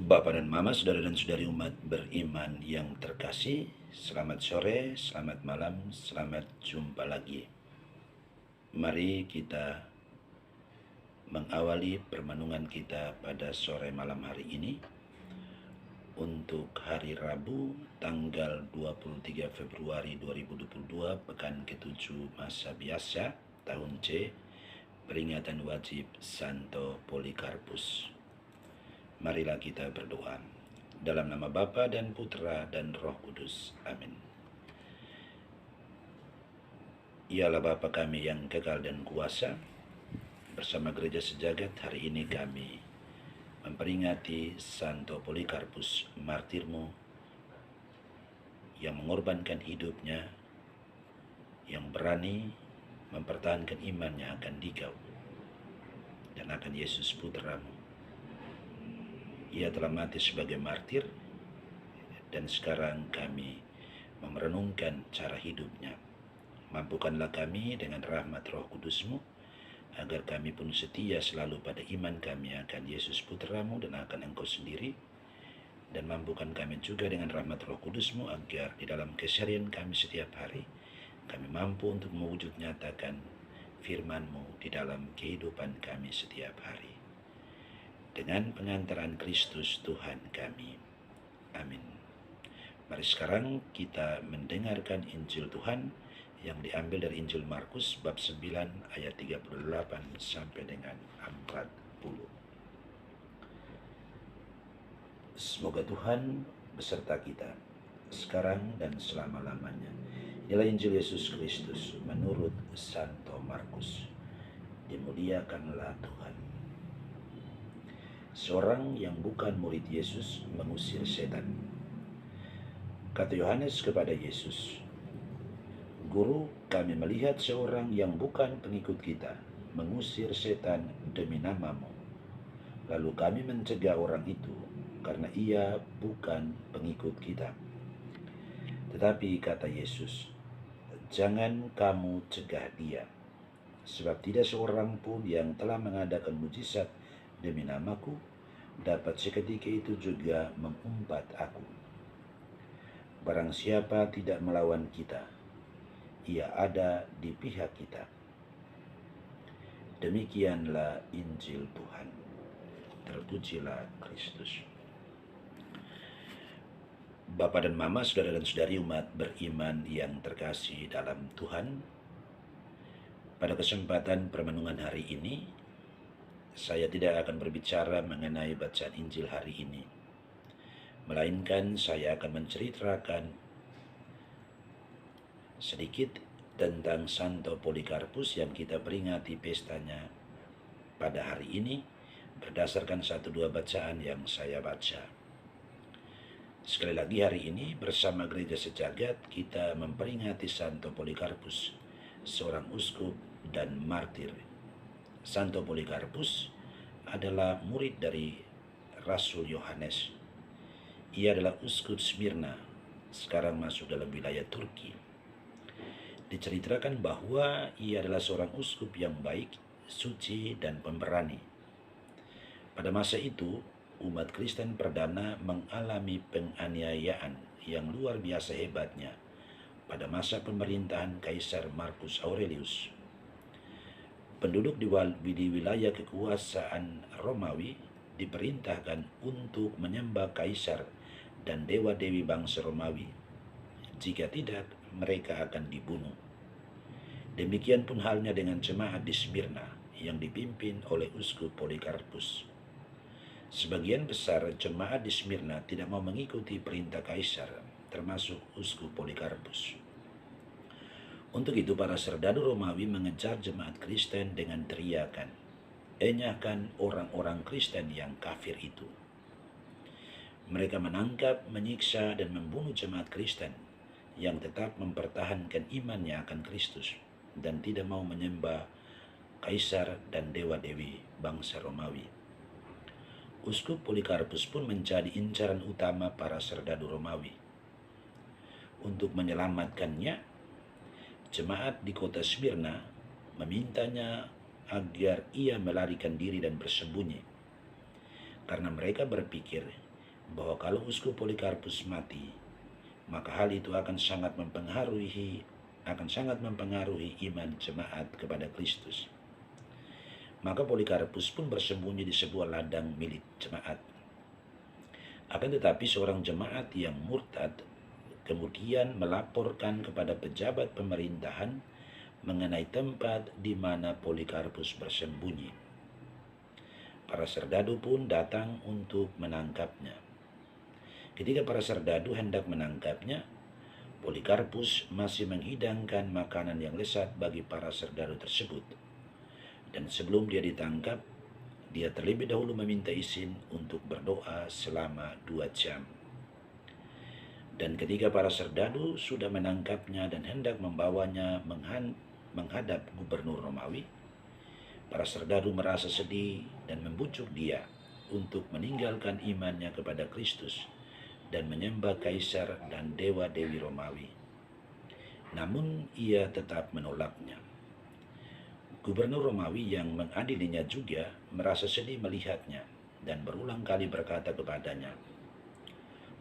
Bapak dan Mama, saudara dan saudari umat beriman yang terkasih, selamat sore, selamat malam, selamat jumpa lagi. Mari kita mengawali permenungan kita pada sore malam hari ini untuk hari Rabu tanggal 23 Februari 2022, pekan ke-7 masa biasa, tahun C, peringatan wajib Santo Polikarpus. Marilah kita berdoa. Dalam nama Bapa dan Putra dan Roh Kudus. Amin. Ialah Bapa kami yang kekal dan kuasa, bersama gereja sejagat hari ini kami memperingati Santo Polikarpus, martirmu yang mengorbankan hidupnya, yang berani mempertahankan imannya akan Dikau dan akan Yesus Putramu. Ia telah mati sebagai martir, dan sekarang kami merenungkan cara hidupnya. Mampukanlah kami dengan rahmat Roh Kudus-Mu, agar kami pun setia selalu pada iman kami akan Yesus Putramu dan akan Engkau sendiri. Dan mampukan kami juga dengan rahmat Roh Kudus-Mu, agar di dalam keseharian kami setiap hari, kami mampu untuk mewujud nyatakan firman-Mu di dalam kehidupan kami setiap hari. Dengan pengantaran Kristus Tuhan kami. Amin. Mari sekarang kita mendengarkan Injil Tuhan yang diambil dari Injil Markus bab 9 ayat 38 sampai dengan 40. Semoga Tuhan beserta kita sekarang dan selama-lamanya. Inilah Injil Yesus Kristus menurut Santo Markus. Dimuliakanlah Tuhan. Seorang yang bukan murid Yesus mengusir setan. Kata Yohanes kepada Yesus, "Guru, kami melihat seorang yang bukan pengikut kita mengusir setan demi nama-Mu. Lalu kami mencegah orang itu karena ia bukan pengikut kita." Tetapi kata Yesus, "Jangan kamu cegah dia, sebab tidak seorang pun yang telah mengadakan mujizat demi namaku dapat seketika itu juga mengumpat aku. Barang siapa tidak melawan kita, ia ada di pihak kita." Demikianlah Injil Tuhan. Terpujilah Kristus. Bapak dan Mama, saudara dan saudari umat beriman yang terkasih dalam Tuhan, pada kesempatan permenungan hari ini, saya tidak akan berbicara mengenai bacaan Injil hari ini, melainkan saya akan menceritakan sedikit tentang Santo Polikarpus yang kita peringati pestanya pada hari ini berdasarkan 1-2 bacaan yang saya baca. Sekali lagi hari ini bersama gereja sejagat kita memperingati Santo Polikarpus, seorang uskup dan martir. Santo Polikarpus adalah murid dari Rasul Yohanes. Ia adalah uskup Smyrna, sekarang masuk dalam wilayah Turki. Diceritakan bahwa ia adalah seorang uskup yang baik, suci, dan pemberani. Pada masa itu, umat Kristen perdana mengalami penganiayaan yang luar biasa hebatnya pada masa pemerintahan Kaisar Marcus Aurelius. Penduduk di wilayah kekuasaan Romawi diperintahkan untuk menyembah kaisar dan dewa-dewi bangsa Romawi. Jika tidak, mereka akan dibunuh. Demikian pun halnya dengan jemaat di Smyrna yang dipimpin oleh uskup Polikarpus. Sebagian besar jemaat di Smyrna tidak mau mengikuti perintah kaisar, termasuk uskup Polikarpus. Untuk itu para serdadu Romawi mengejar jemaat Kristen dengan teriakan, "Enyahkan orang-orang Kristen yang kafir itu." Mereka menangkap, menyiksa, dan membunuh jemaat Kristen yang tetap mempertahankan imannya akan Kristus dan tidak mau menyembah kaisar dan dewa-dewi bangsa Romawi. Uskup Polikarpus pun menjadi incaran utama para serdadu Romawi. Untuk menyelamatkannya, jemaat di kota Smyrna memintanya agar ia melarikan diri dan bersembunyi, karena mereka berpikir bahwa kalau uskup Polikarpus mati, maka hal itu akan sangat mempengaruhi iman jemaat kepada Kristus. Maka Polikarpus pun bersembunyi di sebuah ladang milik jemaat. Akan tetapi seorang jemaat yang murtad kemudian melaporkan kepada pejabat pemerintahan mengenai tempat di mana Polikarpus bersembunyi. Para serdadu pun datang untuk menangkapnya. Ketika para serdadu hendak menangkapnya, Polikarpus masih menghidangkan makanan yang lezat bagi para serdadu tersebut. Dan sebelum dia ditangkap, dia terlebih dahulu meminta izin untuk berdoa selama 2 jam. Dan ketika para serdadu sudah menangkapnya dan hendak membawanya menghadap gubernur Romawi, para serdadu merasa sedih dan membujuk dia untuk meninggalkan imannya kepada Kristus dan menyembah kaisar dan dewa-dewi Romawi. Namun ia tetap menolaknya. Gubernur Romawi yang mengadilinya juga merasa sedih melihatnya dan berulang kali berkata kepadanya,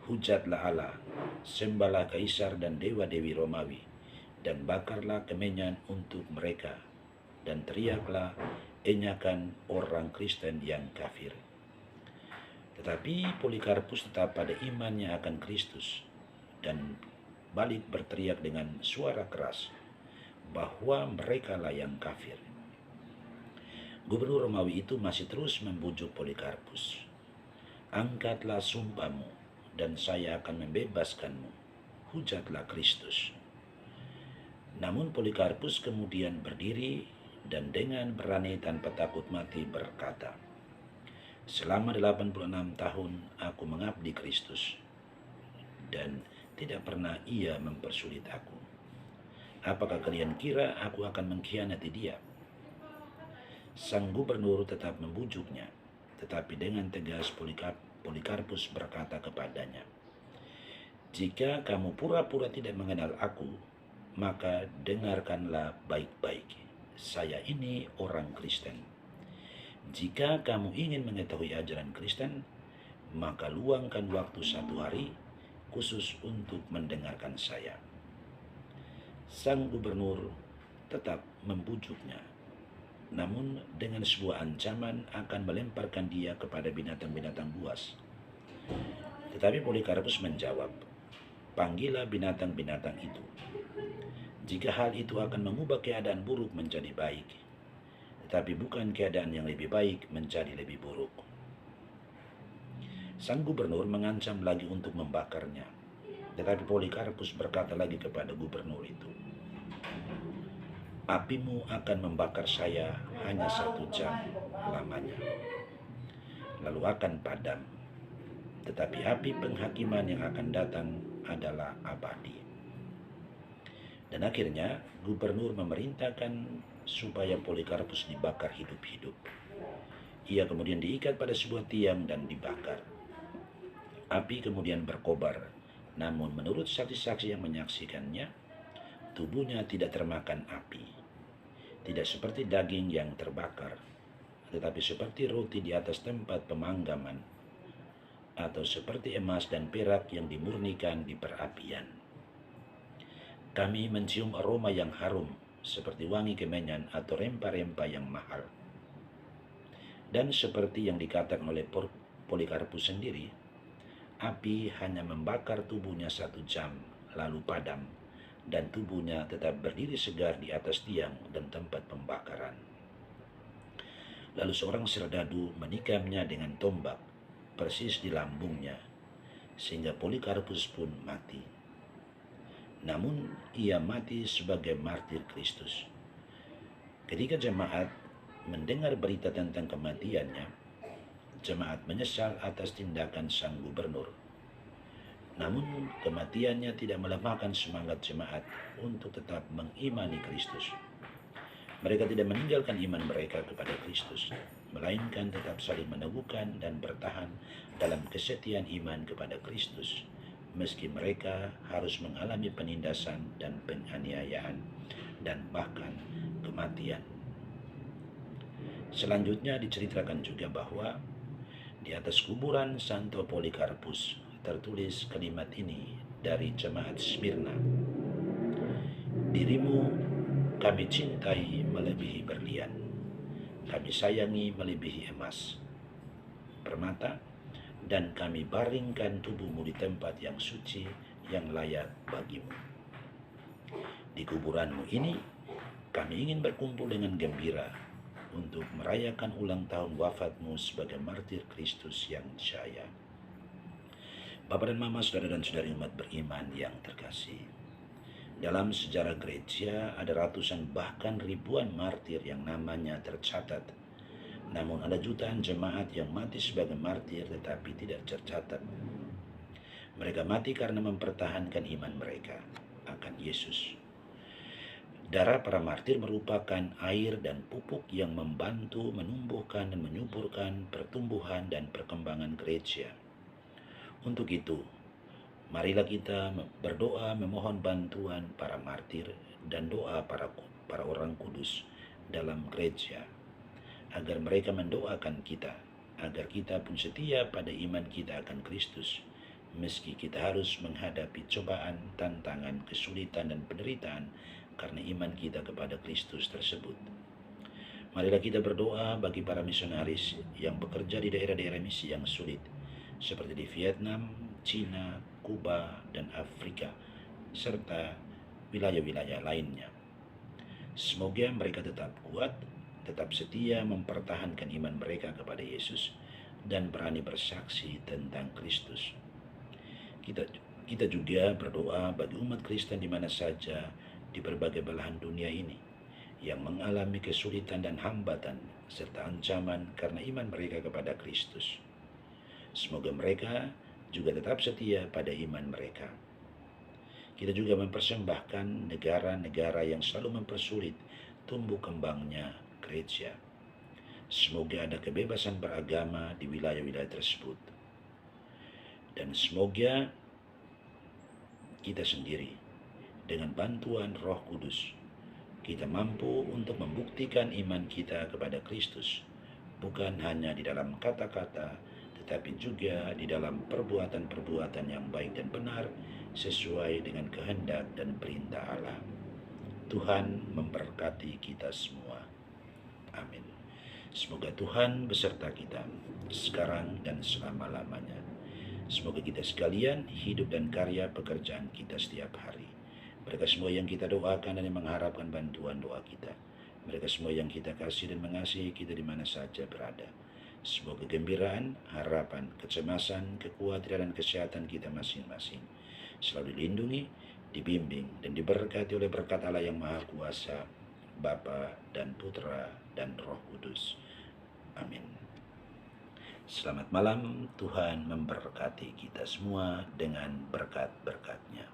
"Hujatlah Allah, sembahlah kaisar dan dewa-dewi Romawi, dan bakarlah kemenyan untuk mereka, dan teriaklah, enyakan orang Kristen yang kafir." Tetapi Polikarpus tetap pada imannya akan Kristus dan balik berteriak dengan suara keras bahwa merekalah yang kafir. Gubernur Romawi itu masih terus membujuk Polikarpus, "Angkatlah sumpahmu dan saya akan membebaskanmu. Hujatlah Kristus." Namun Polikarpus kemudian berdiri dan dengan berani tanpa takut mati berkata, "Selama 86 tahun aku mengabdi Kristus dan tidak pernah ia mempersulit aku. Apakah kalian kira aku akan mengkhianati dia?" Sang gubernur tetap membujuknya, tetapi dengan tegas Polikarpus berkata kepadanya, "Jika kamu pura-pura tidak mengenal aku, maka dengarkanlah baik-baik. Saya ini orang Kristen. Jika kamu ingin mengetahui ajaran Kristen, maka luangkan waktu 1 hari khusus untuk mendengarkan saya." Sang gubernur tetap membujuknya, namun dengan sebuah ancaman akan melemparkan dia kepada binatang-binatang buas. Tetapi Polikarpus menjawab, "Panggillah binatang-binatang itu. Jika hal itu akan mengubah keadaan buruk menjadi baik, tetapi bukan keadaan yang lebih baik menjadi lebih buruk." Sang gubernur mengancam lagi untuk membakarnya, tetapi Polikarpus berkata lagi kepada gubernur itu, "Apimu akan membakar saya hanya 1 jam lamanya, lalu akan padam. Tetapi api penghakiman yang akan datang adalah abadi." Dan akhirnya gubernur memerintahkan supaya Polikarpus dibakar hidup-hidup. Ia kemudian diikat pada sebuah tiang dan dibakar. Api kemudian berkobar, namun menurut saksi-saksi yang menyaksikannya, tubuhnya tidak termakan api. Tidak seperti daging yang terbakar, tetapi seperti roti di atas tempat pemanggaman, atau seperti emas dan perak yang dimurnikan di perapian. Kami mencium aroma yang harum, seperti wangi kemenyan atau rempah-rempah yang mahal. Dan seperti yang dikatakan oleh Polikarpus sendiri, api hanya membakar tubuhnya 1 jam, lalu padam, dan tubuhnya tetap berdiri segar di atas tiang dan tempat pembakaran. Lalu seorang serdadu menikamnya dengan tombak persis di lambungnya, sehingga Polikarpus pun mati. Namun ia mati sebagai martir Kristus. Ketika jemaat mendengar berita tentang kematiannya, jemaat menyesal atas tindakan sang gubernur. Namun kematiannya tidak melemahkan semangat jemaat untuk tetap mengimani Kristus. Mereka tidak meninggalkan iman mereka kepada Kristus, melainkan tetap saling meneguhkan dan bertahan dalam kesetiaan iman kepada Kristus, meski mereka harus mengalami penindasan dan penganiayaan dan bahkan kematian. Selanjutnya diceritakan juga bahwa Di atas kuburan Santo Polikarpus tertulis kalimat ini dari jemaat Smyrna. Dirimu kami cintai melebihi berlian, kami sayangi melebihi emas, permata, dan kami baringkan tubuhmu di tempat yang suci yang layak bagimu. Di kuburanmu ini kami ingin berkumpul dengan gembira untuk merayakan ulang tahun wafatmu sebagai martir Kristus yang jaya. Bapak dan Mama, saudara dan saudari umat beriman yang terkasih, dalam sejarah gereja ada ratusan bahkan ribuan martir yang namanya tercatat. Namun ada jutaan jemaat yang mati sebagai martir tetapi tidak tercatat. Mereka mati karena mempertahankan iman mereka akan Yesus. Darah para martir merupakan air dan pupuk yang membantu menumbuhkan dan menyuburkan pertumbuhan dan perkembangan gereja. Untuk itu, marilah kita berdoa memohon bantuan para martir dan doa para orang kudus dalam gereja, agar mereka mendoakan kita, agar kita pun setia pada iman kita akan Kristus, meski kita harus menghadapi cobaan, tantangan, kesulitan, dan penderitaan karena iman kita kepada Kristus tersebut. Marilah kita berdoa bagi para misionaris yang bekerja di daerah-daerah misi yang sulit, seperti di Vietnam, Cina, Kuba, dan Afrika, serta wilayah-wilayah lainnya. Semoga mereka tetap kuat, tetap setia mempertahankan iman mereka kepada Yesus, dan berani bersaksi tentang Kristus. Kita juga berdoa bagi umat Kristen di mana saja di berbagai belahan dunia ini yang mengalami kesulitan dan hambatan serta ancaman karena iman mereka kepada Kristus. Semoga mereka juga tetap setia pada iman mereka. Kita juga mempersembahkan negara-negara yang selalu mempersulit tumbuh kembangnya gereja. Semoga ada kebebasan beragama di wilayah-wilayah tersebut. Dan semoga kita sendiri dengan bantuan Roh Kudus, kita mampu untuk membuktikan iman kita kepada Kristus, bukan hanya di dalam kata-kata, tetapi juga di dalam perbuatan-perbuatan yang baik dan benar, sesuai dengan kehendak dan perintah Allah. Tuhan memberkati kita semua. Amin. Semoga Tuhan beserta kita, sekarang dan selama-lamanya. Semoga kita sekalian hidup dan karya pekerjaan kita setiap hari. Mereka semua yang kita doakan dan yang mengharapkan bantuan doa kita. Mereka semua yang kita kasih dan mengasihi kita di mana saja berada. Semoga kegembiraan, harapan, kecemasan, kekhawatiran, dan kesehatan kita masing-masing selalu dilindungi, dibimbing, dan diberkati oleh berkat Allah yang Maha Kuasa, Bapa dan Putra dan Roh Kudus. Amin. Selamat malam, Tuhan memberkati kita semua dengan berkat-berkat-Nya.